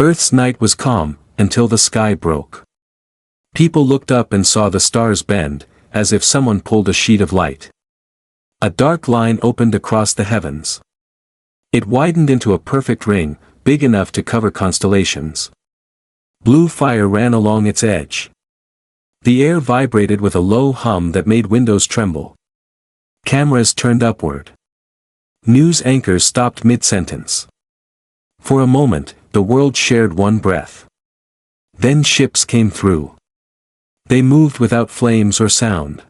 Earth's night was calm, until the sky broke. People looked up and saw the stars bend, as if someone pulled a sheet of light. A dark line opened across the heavens. It widened into a perfect ring, big enough to cover constellations. Blue fire ran along its edge. The air vibrated with a low hum that made windows tremble. Cameras turned upward. News anchors stopped mid-sentence. For a moment, the world shared one breath. Then ships came through. They moved without flames or sound.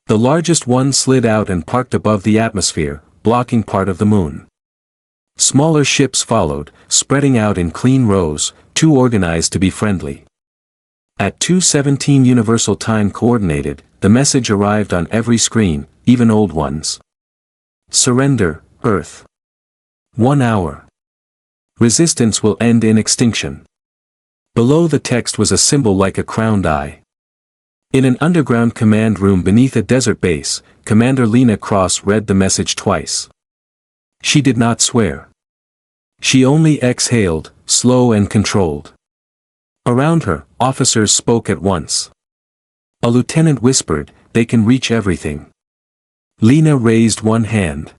The largest one slid out and parked above the atmosphere, blocking part of the moon. Smaller ships followed, spreading out in clean rows, too organized to be friendly. At 2:17 Universal Time Coordinated, the message arrived on every screen, even old ones. Surrender, Earth. 1 hour. Resistance will end in extinction. Below the text was a symbol like a crowned eye. In an underground command room beneath a desert base, Commander Lena Cross read the message twice. She did not swear. She only exhaled, slow and controlled. Around her, officers spoke at once. A lieutenant whispered, "They can reach everything." Lena raised one hand.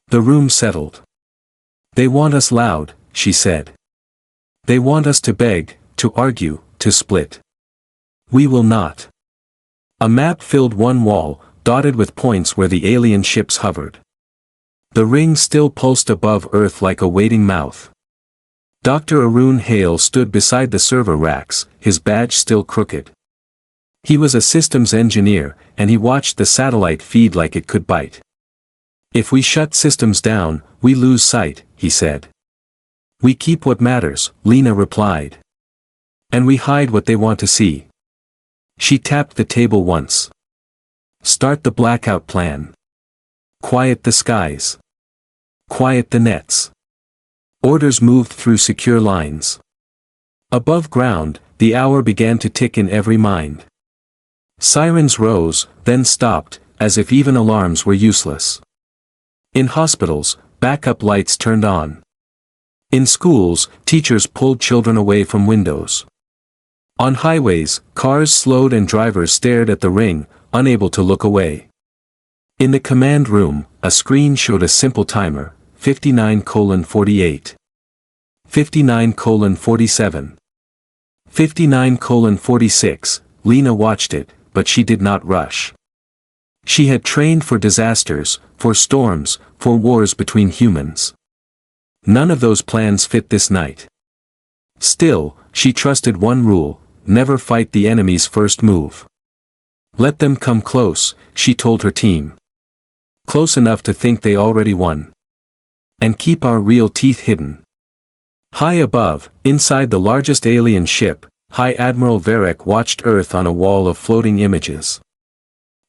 The room settled. "They want us loud," she said. "They want us to beg, to argue, to split. We will not." A map filled one wall, dotted with points where the alien ships hovered. The ring still pulsed above Earth like a waiting mouth. Dr. Arun Hale stood beside the server racks, his badge still crooked. He was a systems engineer, and he watched the satellite feed like it could bite. "If we shut systems down, we lose sight," he said. "We keep what matters," Lena replied. "And we hide what they want to see." She tapped the table once. "Start the blackout plan. Quiet the skies. Quiet the nets." Orders moved through secure lines. Above ground, the hour began to tick in every mind. Sirens rose, then stopped, as if even alarms were useless. In hospitals, backup lights turned on. In schools, teachers pulled children away from windows. On highways, cars slowed and drivers stared at the ring, unable to look away. In the command room, a screen showed a simple timer, 59:48. 59:47. 59:46, Lena watched it, but she did not rush. She had trained for disasters, for storms, for wars between humans. None of those plans fit this night. Still, she trusted one rule: never fight the enemy's first move. "Let them come close," she told her team. "Close enough to think they already won. And keep our real teeth hidden." High above, inside the largest alien ship, High Admiral Veric watched Earth on a wall of floating images.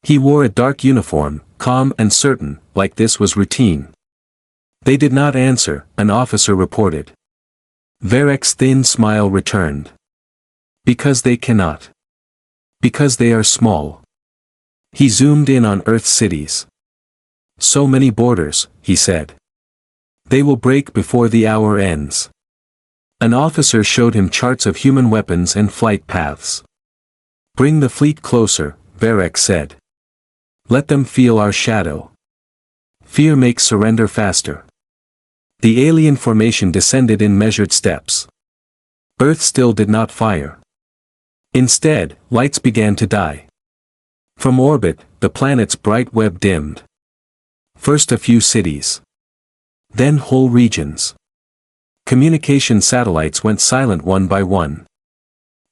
He wore a dark uniform, calm and certain, like this was routine. "They did not answer," an officer reported. Veric's thin smile returned. "Because they cannot. Because they are small." He zoomed in on Earth's cities. "So many borders," he said. "They will break before the hour ends." An officer showed him charts of human weapons and flight paths. "Bring the fleet closer," Veric said. "Let them feel our shadow. Fear makes surrender faster." The alien formation descended in measured steps. Earth still did not fire. Instead, lights began to die. From orbit, the planet's bright web dimmed. First a few cities. Then whole regions. Communication satellites went silent one by one.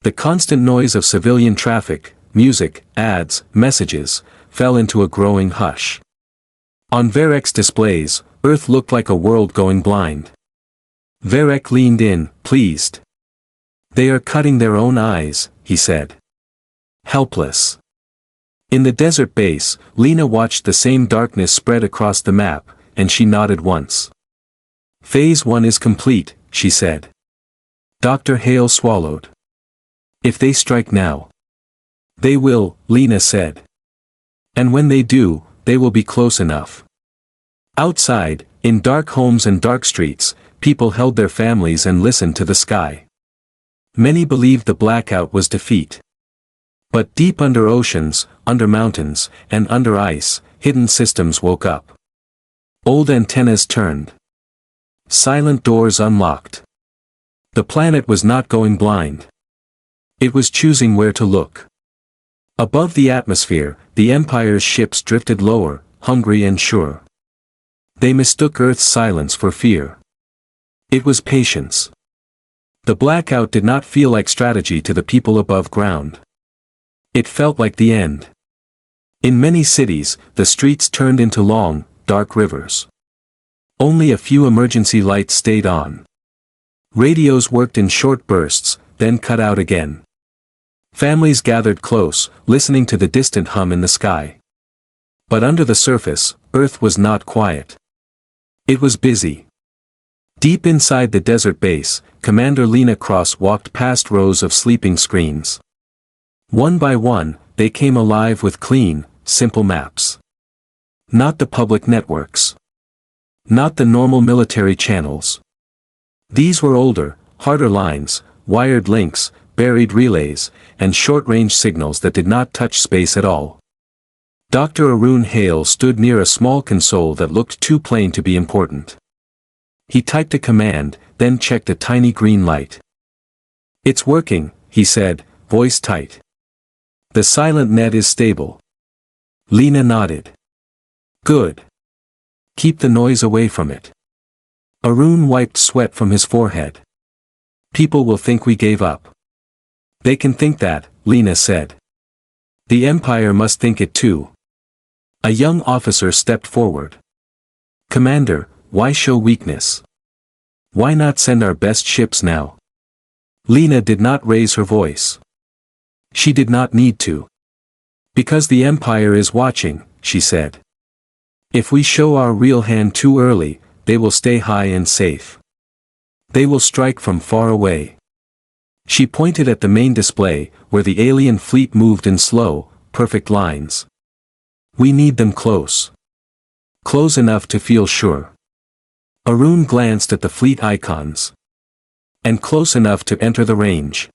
The constant noise of civilian traffic, music, ads, messages, fell into a growing hush. On Veric's displays, Earth looked like a world going blind. Veric leaned in, pleased. "They are cutting their own eyes," he said. Helpless. In the desert base, Lena watched the same darkness spread across the map, and she nodded once. "Phase 1 is complete," she said. Dr. Hale swallowed. "If they strike now." "They will," Lena said. "And when they do, they will be close enough." Outside, in dark homes and dark streets, people held their families and listened to the sky. Many believed the blackout was defeat. But deep under oceans, under mountains, and under ice, hidden systems woke up. Old antennas turned. Silent doors unlocked. The planet was not going blind. It was choosing where to look. Above the atmosphere, the Empire's ships drifted lower, hungry and sure. They mistook Earth's silence for fear. It was patience. The blackout did not feel like strategy to the people above ground. It felt like the end. In many cities, the streets turned into long, dark rivers. Only a few emergency lights stayed on. Radios worked in short bursts, then cut out again. Families gathered close, listening to the distant hum in the sky. But under the surface, Earth was not quiet. It was busy. Deep inside the desert base, Commander Lena Cross walked past rows of sleeping screens. One by one, they came alive with clean, simple maps. Not the public networks. Not the normal military channels. These were older, harder lines, wired links, buried relays, and short-range signals that did not touch space at all. Dr. Arun Hale stood near a small console that looked too plain to be important. He typed a command, then checked a tiny green light. "It's working," he said, voice tight. "The silent net is stable." Lena nodded. "Good. Keep the noise away from it." Arun wiped sweat from his forehead. "People will think we gave up." "They can think that," Lena said. "The Empire must think it too." A young officer stepped forward. "Commander, why show weakness? Why not send our best ships now?" Lena did not raise her voice. She did not need to. "Because the Empire is watching," she said. "If we show our real hand too early, they will stay high and safe. They will strike from far away." She pointed at the main display, where the alien fleet moved in slow, perfect lines. "We need them close. Close enough to feel sure." Arun glanced at the fleet icons. "And close enough to enter the range."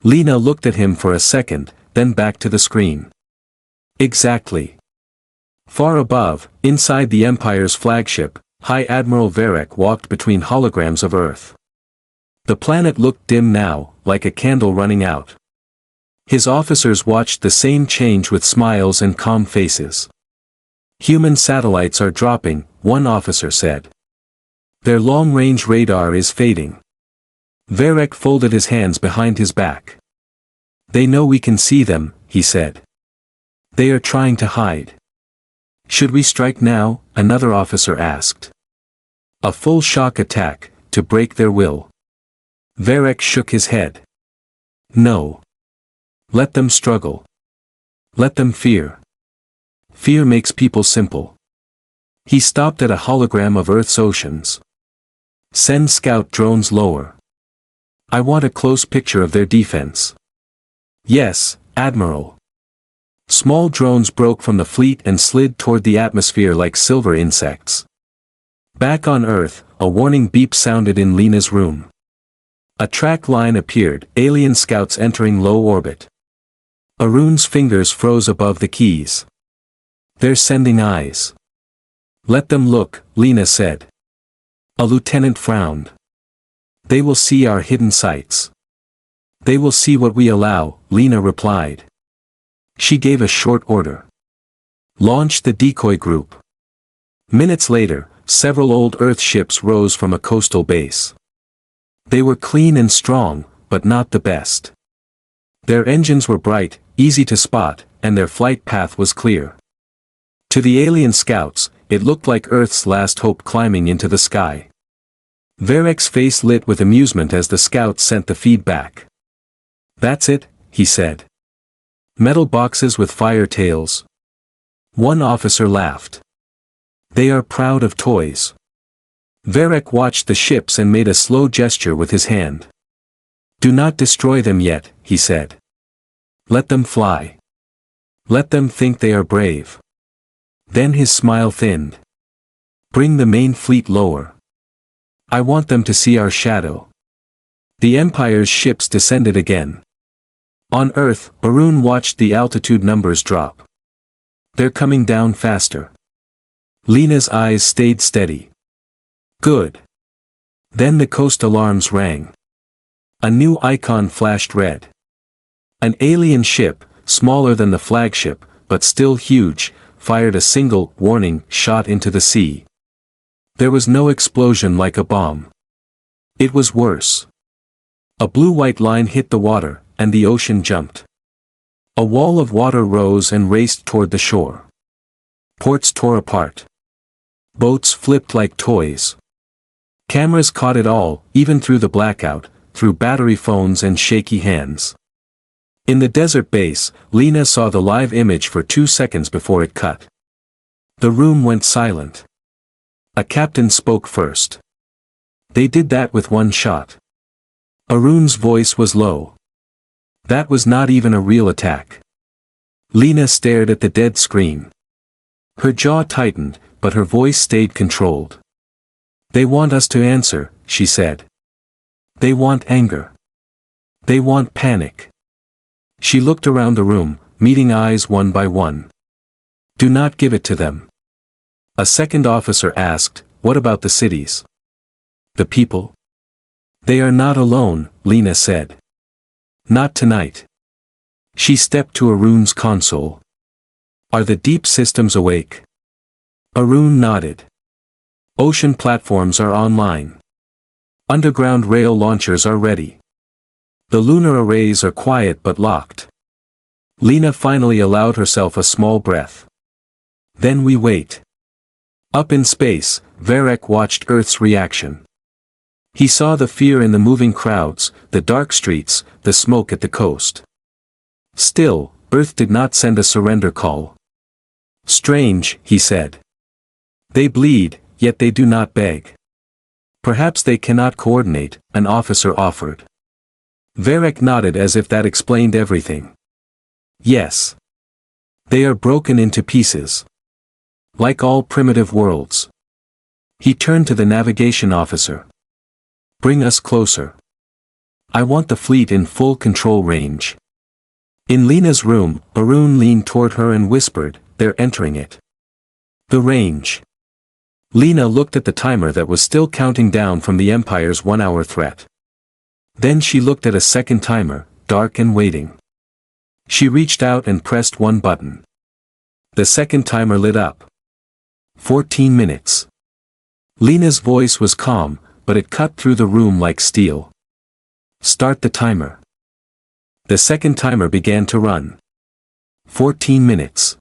Lena looked at him for a second, then back to the screen. "Exactly." Far above, inside the Empire's flagship, High Admiral Veric walked between holograms of Earth. The planet looked dim now, like a candle running out. His officers watched the same change with smiles and calm faces. "Human satellites are dropping," one officer said. "Their long-range radar is fading." Veric folded his hands behind his back. "They know we can see them," he said. "They are trying to hide." "Should we strike now?" another officer asked. "A full shock attack, to break their will." Veric shook his head. "No. Let them struggle. Let them fear. Fear makes people simple." He stopped at a hologram of Earth's oceans. "Send scout drones lower. I want a close picture of their defense." "Yes, Admiral." Small drones broke from the fleet and slid toward the atmosphere like silver insects. Back on Earth, a warning beep sounded in Lena's room. A track line appeared, alien scouts entering low orbit. Arun's fingers froze above the keys. "They're sending eyes." "Let them look," Lena said. A lieutenant frowned. "They will see our hidden sights." "They will see what we allow," Lena replied. She gave a short order. "Launch the decoy group." Minutes later, several old Earth ships rose from a coastal base. They were clean and strong, but not the best. Their engines were bright, easy to spot, and their flight path was clear. To the alien scouts, it looked like Earth's last hope climbing into the sky. Veric's face lit with amusement as the scouts sent the feedback. "That's it," he said. "Metal boxes with fire tails." One officer laughed. "They are proud of toys." Veric watched the ships and made a slow gesture with his hand. "Do not destroy them yet," he said. "Let them fly. Let them think they are brave." Then his smile thinned. "Bring the main fleet lower. I want them to see our shadow. The Empire's ships descended again. On Earth, Barun watched the altitude numbers drop. They're coming down faster. Lena's eyes stayed steady. Good. Then the coast alarms rang. A new icon flashed red. An alien ship, smaller than the flagship, but still huge, fired a single warning shot into the sea. There was no explosion like a bomb. It was worse. A blue-white line hit the water, and the ocean jumped. A wall of water rose and raced toward the shore. Ports tore apart. Boats flipped like toys. Cameras caught it all, even through the blackout, through battery phones and shaky hands. In the desert base, Lena saw the live image for 2 seconds before it cut. The room went silent. A captain spoke first. They did that with one shot. Arun's voice was low. That was not even a real attack. Lena stared at the dead screen. Her jaw tightened, but her voice stayed controlled. They want us to answer, she said. They want anger. They want panic. She looked around the room, meeting eyes one by one. Do not give it to them. A second officer asked, what about the cities? The people? They are not alone, Lena said. Not tonight. She stepped to Arun's console. Are the deep systems awake? Arun nodded. Ocean platforms are online. Underground rail launchers are ready. The lunar arrays are quiet but locked. Lena finally allowed herself a small breath. Then we wait. Up in space, Veric watched Earth's reaction. He saw the fear in the moving crowds, the dark streets, the smoke at the coast. Still, Earth did not send a surrender call. Strange, he said. They bleed, yet they do not beg. Perhaps they cannot coordinate, an officer offered. Veric nodded as if that explained everything. Yes. They are broken into pieces. Like all primitive worlds. He turned to the navigation officer. Bring us closer. I want the fleet in full control range. In Lena's room, Arun leaned toward her and whispered, they're entering it. The range. Lena looked at the timer that was still counting down from the Empire's 1-hour threat. Then she looked at a second timer, dark and waiting. She reached out and pressed one button. The second timer lit up. 14 minutes. Lena's voice was calm, but it cut through the room like steel. Start the timer. The second timer began to run. 14 minutes.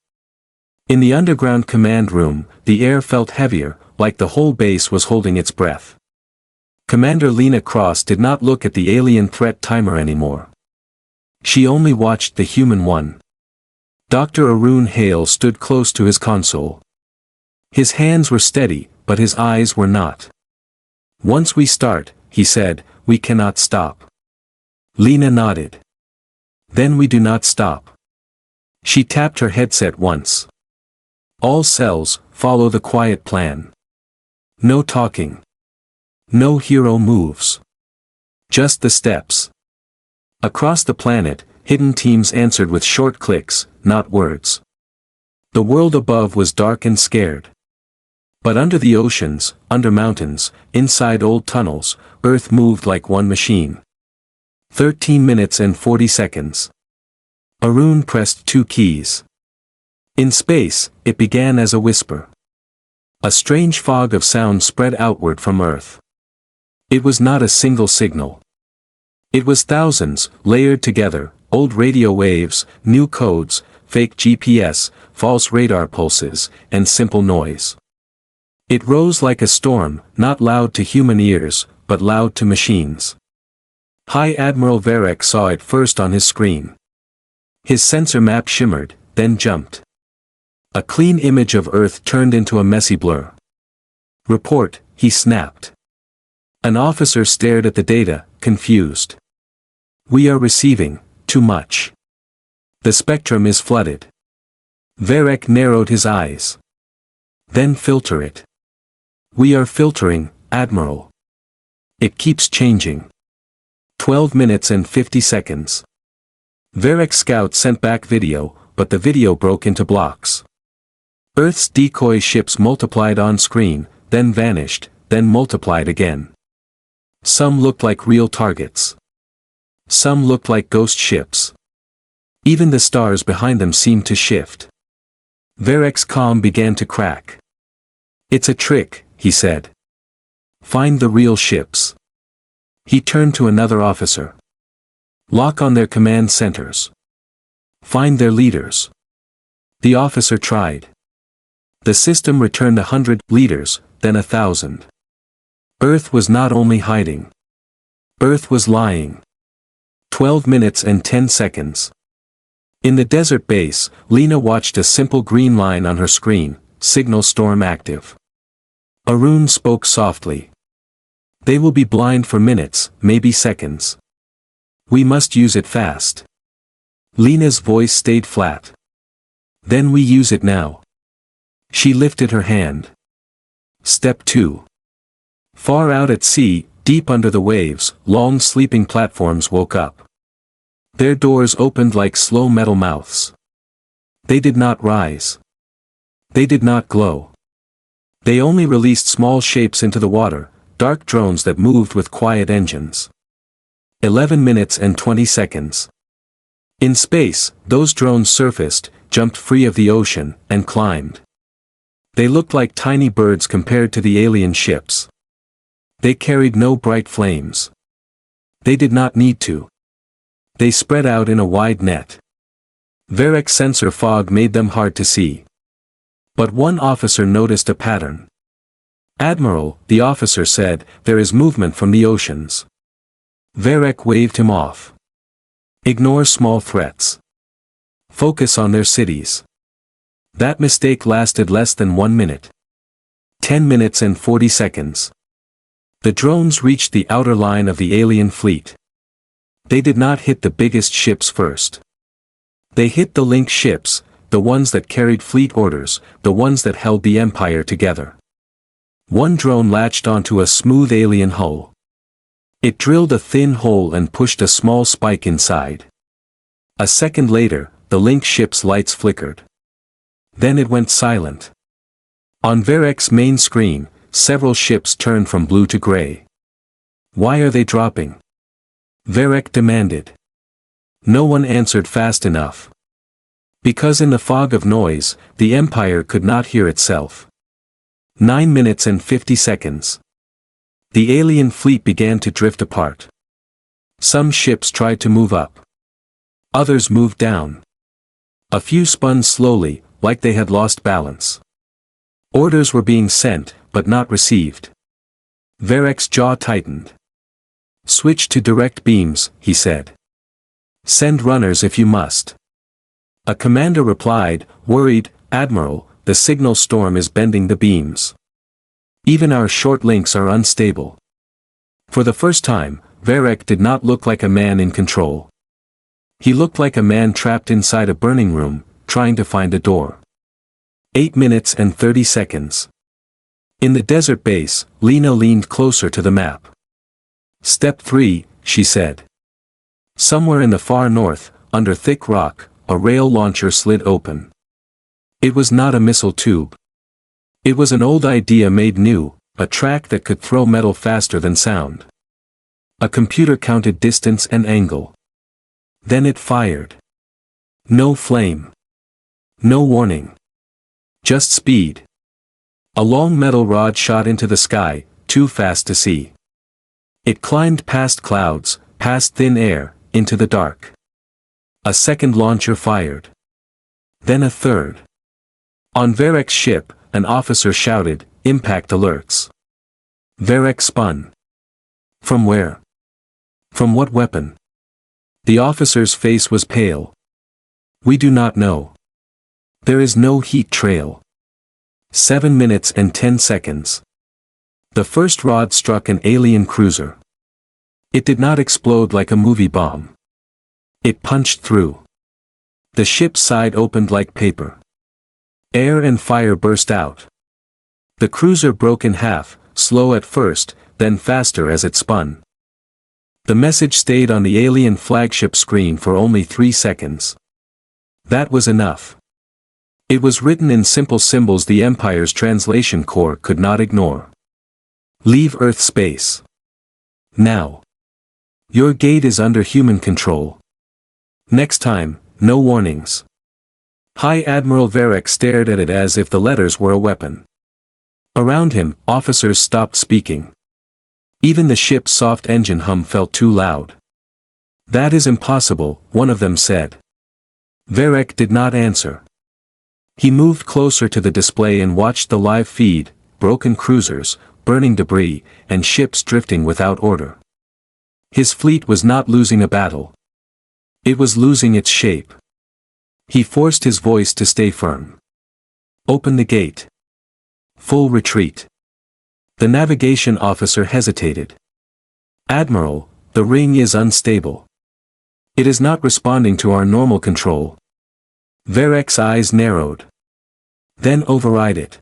In the underground command room, the air felt heavier, like the whole base was holding its breath. Commander Lena Cross did not look at the alien threat timer anymore. She only watched the human one. Dr. Arun Hale stood close to his console. His hands were steady, but his eyes were not. Once we start, he said, we cannot stop. Lena nodded. Then we do not stop. She tapped her headset once. All cells, follow the quiet plan. No talking. No hero moves. Just the steps. Across the planet, hidden teams answered with short clicks, not words. The world above was dark and scared. But under the oceans, under mountains, inside old tunnels, Earth moved like one machine. 13 minutes and 40 seconds. Arun pressed 2 keys. In space, it began as a whisper. A strange fog of sound spread outward from Earth. It was not a single signal. It was thousands, layered together, old radio waves, new codes, fake GPS, false radar pulses, and simple noise. It rose like a storm, not loud to human ears, but loud to machines. High Admiral Veric saw it first on his screen. His sensor map shimmered, then jumped. A clean image of Earth turned into a messy blur. Report, he snapped. An officer stared at the data, confused. We are receiving too much. The spectrum is flooded. Veric narrowed his eyes. Then filter it. We are filtering, Admiral. It keeps changing. 12 minutes and 50 seconds. Veric scout sent back video, but the video broke into blocks. Earth's decoy ships multiplied on screen, then vanished, then multiplied again. Some looked like real targets. Some looked like ghost ships. Even the stars behind them seemed to shift. Veric's calm began to crack. "It's a trick," he said. "Find the real ships." He turned to another officer. "Lock on their command centers. Find their leaders." The officer tried. The system returned 100 leaders, then 1,000. Earth was not only hiding. Earth was lying. 12 minutes and 10 seconds. In the desert base, Lena watched a simple green line on her screen, signal storm active. Arun spoke softly. "They will be blind for minutes, maybe seconds. We must use it fast." Lena's voice stayed flat. "Then we use it now." She lifted her hand. Step 2. Far out at sea, deep under the waves, long sleeping platforms woke up. Their doors opened like slow metal mouths. They did not rise. They did not glow. They only released small shapes into the water, dark drones that moved with quiet engines. 11 minutes and 20 seconds. In space, those drones surfaced, jumped free of the ocean, and climbed. They looked like tiny birds compared to the alien ships. They carried no bright flames. They did not need to. They spread out in a wide net. Veric's sensor fog made them hard to see. But one officer noticed a pattern. "Admiral," the officer said, "there is movement from the oceans." Veric waved him off. "Ignore small threats. Focus on their cities." That mistake lasted less than 1 minute. 10 minutes and 40 seconds. The drones reached the outer line of the alien fleet. They did not hit the biggest ships first. They hit the link ships, the ones that carried fleet orders, the ones that held the Empire together. One drone latched onto a smooth alien hull. It drilled a thin hole and pushed a small spike inside. A second later, the link ship's lights flickered. Then it went silent. On Veric's main screen, several ships turned from blue to gray. "Why are they dropping?" Veric demanded. No one answered fast enough. Because in the fog of noise, the Empire could not hear itself. 9 minutes and 50 seconds. The alien fleet began to drift apart. Some ships tried to move up. Others moved down. A few spun slowly, like they had lost balance. Orders were being sent, but not received. Veric's jaw tightened. "Switch to direct beams," he said. "Send runners if you must." A commander replied, worried, "Admiral, the signal storm is bending the beams. Even our short links are unstable." For the first time, Veric did not look like a man in control. He looked like a man trapped inside a burning room, trying to find a door. 8 minutes and 30 seconds. In the desert base, Lena leaned closer to the map. "Step 3, she said. Somewhere in the far north, under thick rock, a rail launcher slid open. It was not a missile tube. It was an old idea made new, a track that could throw metal faster than sound. A computer counted distance and angle. Then it fired. No flame. No warning. Just speed. A long metal rod shot into the sky, too fast to see. It climbed past clouds, past thin air, into the dark. A second launcher fired. Then a third. On Veric's ship, an officer shouted, "Impact alerts." Veric spun. From where? From what weapon? The officer's face was pale. "We do not know. There is no heat trail." 7 minutes and 10 seconds. The first rod struck an alien cruiser. It did not explode like a movie bomb. It punched through. The ship's side opened like paper. Air and fire burst out. The cruiser broke in half, slow at first, then faster as it spun. The message stayed on the alien flagship screen for only 3 seconds. That was enough. It was written in simple symbols the Empire's translation core could not ignore. Leave Earth space. Now. Your gate is under human control. Next time, no warnings. High Admiral Veric stared at it as if the letters were a weapon. Around him, officers stopped speaking. Even the ship's soft engine hum felt too loud. That is impossible, one of them said. Veric did not answer. He moved closer to the display and watched the live feed, broken cruisers, burning debris, and ships drifting without order. His fleet was not losing a battle. It was losing its shape. He forced his voice to stay firm. Open the gate. Full retreat. The navigation officer hesitated. Admiral, the ring is unstable. It is not responding to our normal control. Veric's eyes narrowed. Then override it.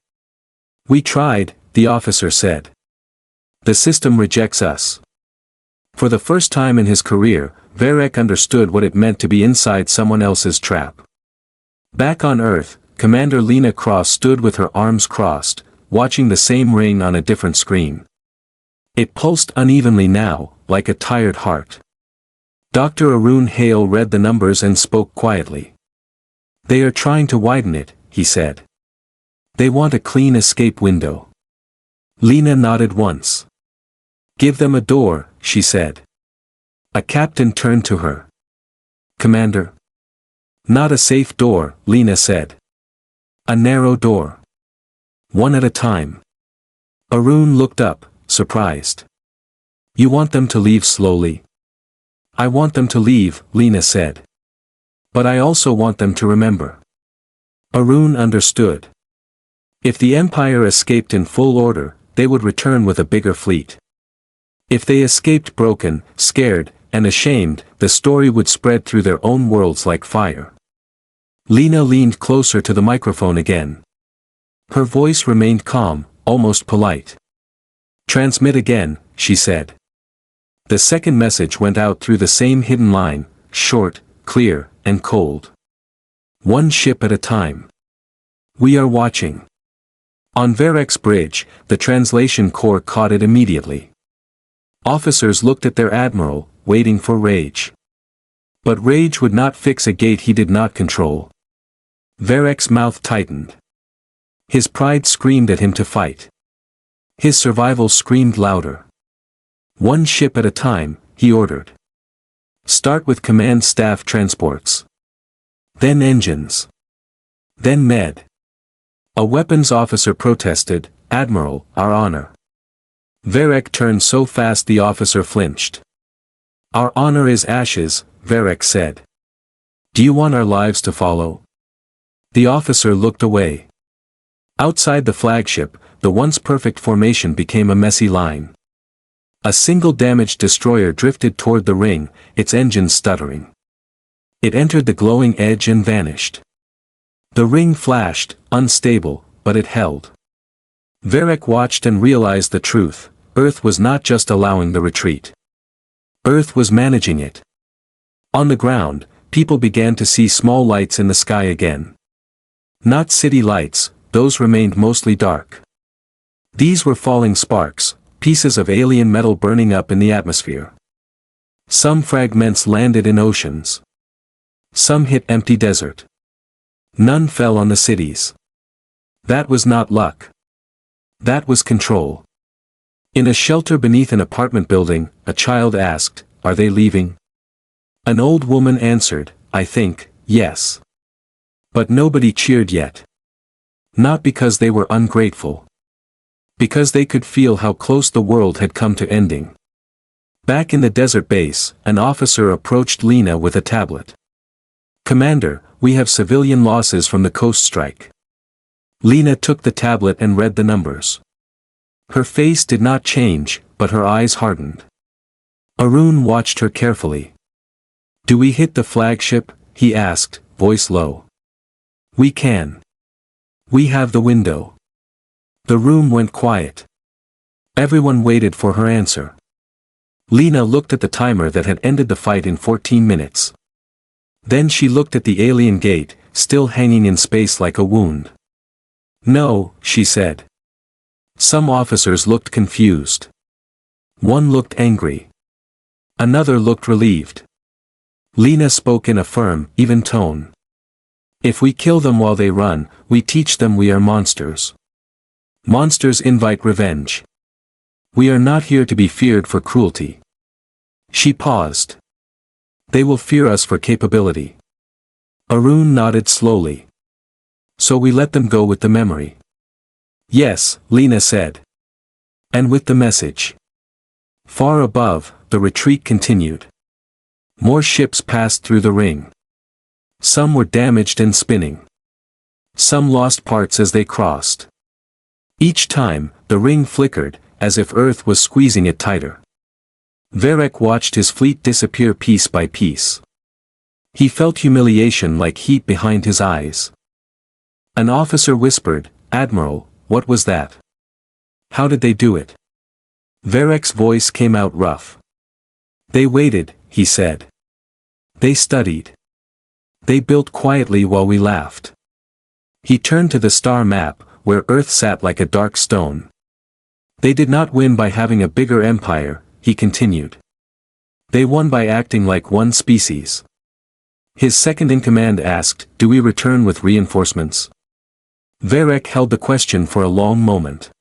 We tried, the officer said. The system rejects us. For the first time in his career, Veric understood what it meant to be inside someone else's trap. Back on Earth, Commander Lena Cross stood with her arms crossed, watching the same ring on a different screen. It pulsed unevenly now, like a tired heart. Dr. Arun Hale read the numbers and spoke quietly. They are trying to widen it, he said. They want a clean escape window. Lena nodded once. Give them a door, she said. A captain turned to her. Commander. Not a safe door, Lena said. A narrow door. One at a time. Arun looked up, surprised. You want them to leave slowly? I want them to leave, Lena said. But I also want them to remember. Arun understood. If the Empire escaped in full order, they would return with a bigger fleet. If they escaped broken, scared, and ashamed, the story would spread through their own worlds like fire. Lena leaned closer to the microphone again. Her voice remained calm, almost polite. Transmit again, she said. The second message went out through the same hidden line, short, clear, and cold. One ship at a time. We are watching. On Veric's bridge, the translation core caught it immediately. Officers looked at their admiral, waiting for rage. But rage would not fix a gate he did not control. Veric's mouth tightened. His pride screamed at him to fight. His survival screamed louder. One ship at a time, he ordered. Start with command staff transports. Then engines. Then med. A weapons officer protested, Admiral, our honor. Veric turned so fast the officer flinched. Our honor is ashes, Veric said. Do you want our lives to follow? The officer looked away. Outside the flagship, the once perfect formation became a messy line. A single damaged destroyer drifted toward the ring, its engines stuttering. It entered the glowing edge and vanished. The ring flashed, unstable, but it held. Veric watched and realized the truth. Earth was not just allowing the retreat. Earth was managing it. On the ground, people began to see small lights in the sky again. Not city lights, those remained mostly dark. These were falling sparks, pieces of alien metal burning up in the atmosphere. Some fragments landed in oceans. Some hit empty desert. None fell on the cities. That was not luck. That was control. In a shelter beneath an apartment building, a child asked, "Are they leaving?" An old woman answered, "I think, yes." But nobody cheered yet. Not because they were ungrateful. Because they could feel how close the world had come to ending. Back in the desert base, an officer approached Lena with a tablet. "Commander, we have civilian losses from the coast strike." Lena took the tablet and read the numbers. Her face did not change, but her eyes hardened. Arun watched her carefully. "Do we hit the flagship?" he asked, voice low. "We can. We have the window." The room went quiet. Everyone waited for her answer. Lena looked at the timer that had ended the fight in 14 minutes. Then she looked at the alien gate, still hanging in space like a wound. "No," she said. Some officers looked confused. One looked angry. Another looked relieved. Lena spoke in a firm, even tone. "If we kill them while they run, we teach them we are monsters. Monsters invite revenge. We are not here to be feared for cruelty." She paused. "They will fear us for capability." Arun nodded slowly. "So we let them go with the memory." "Yes," Lena said. "And with the message." Far above, the retreat continued. More ships passed through the ring. Some were damaged and spinning. Some lost parts as they crossed. Each time, the ring flickered, as if Earth was squeezing it tighter. Veric watched his fleet disappear piece by piece. He felt humiliation like heat behind his eyes. An officer whispered, "Admiral, what was that? How did they do it?" Veric's voice came out rough. "They waited," he said. "They studied. They built quietly while we laughed." He turned to the star map, where Earth sat like a dark stone. "They did not win by having a bigger empire," he continued. "They won by acting like one species." His second-in-command asked, "Do we return with reinforcements?" Veric held the question for a long moment.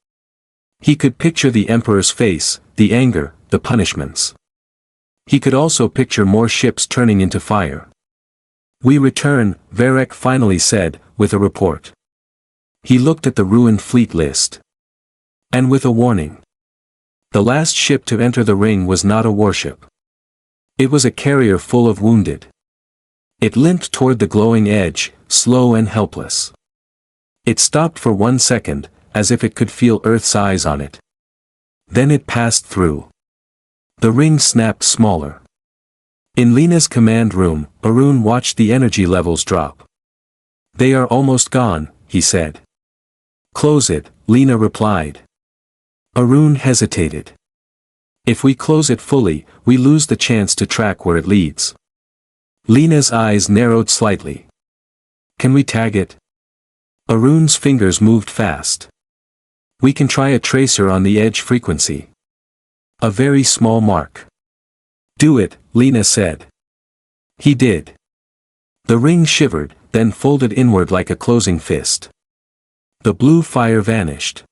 He could picture the Emperor's face, the anger, the punishments. He could also picture more ships turning into fire. "We return," Veric finally said, with a report. He looked at the ruined fleet list. And with a warning. The last ship to enter the ring was not a warship. It was a carrier full of wounded. It limped toward the glowing edge, slow and helpless. It stopped for 1 second, as if it could feel Earth's eyes on it. Then it passed through. The ring snapped smaller. In Lena's command room, Arun watched the energy levels drop. "They are almost gone," he said. "Close it," Lena replied. Arun hesitated. "If we close it fully, we lose the chance to track where it leads." Lena's eyes narrowed slightly. "Can we tag it?" Arun's fingers moved fast. "We can try a tracer on the edge frequency. A very small mark." "Do it," Lena said. He did. The ring shivered, then folded inward like a closing fist. The blue fire vanished.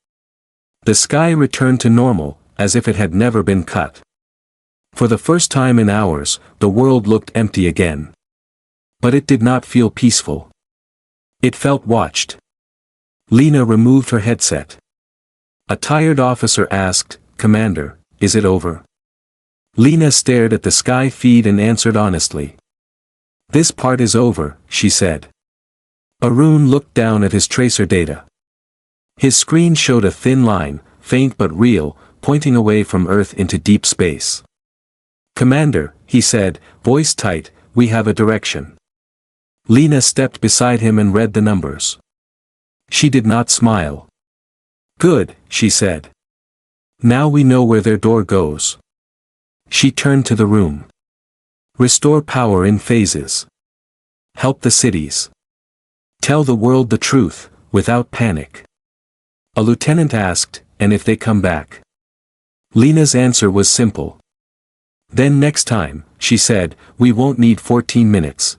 The sky returned to normal, as if it had never been cut. For the first time in hours, the world looked empty again. But it did not feel peaceful. It felt watched. Lena removed her headset. A tired officer asked, "Commander, is it over?" Lena stared at the sky feed and answered honestly. "This part is over," she said. Arun looked down at his tracer data. His screen showed a thin line, faint but real, pointing away from Earth into deep space. "Commander," he said, voice tight, "we have a direction." Lena stepped beside him and read the numbers. She did not smile. "Good," she said. "Now we know where their door goes." She turned to the room. "Restore power in phases. Help the cities. Tell the world the truth, without panic." A lieutenant asked, "And if they come back?" Lena's answer was simple. "Then next time," she said, "we won't need 14 minutes.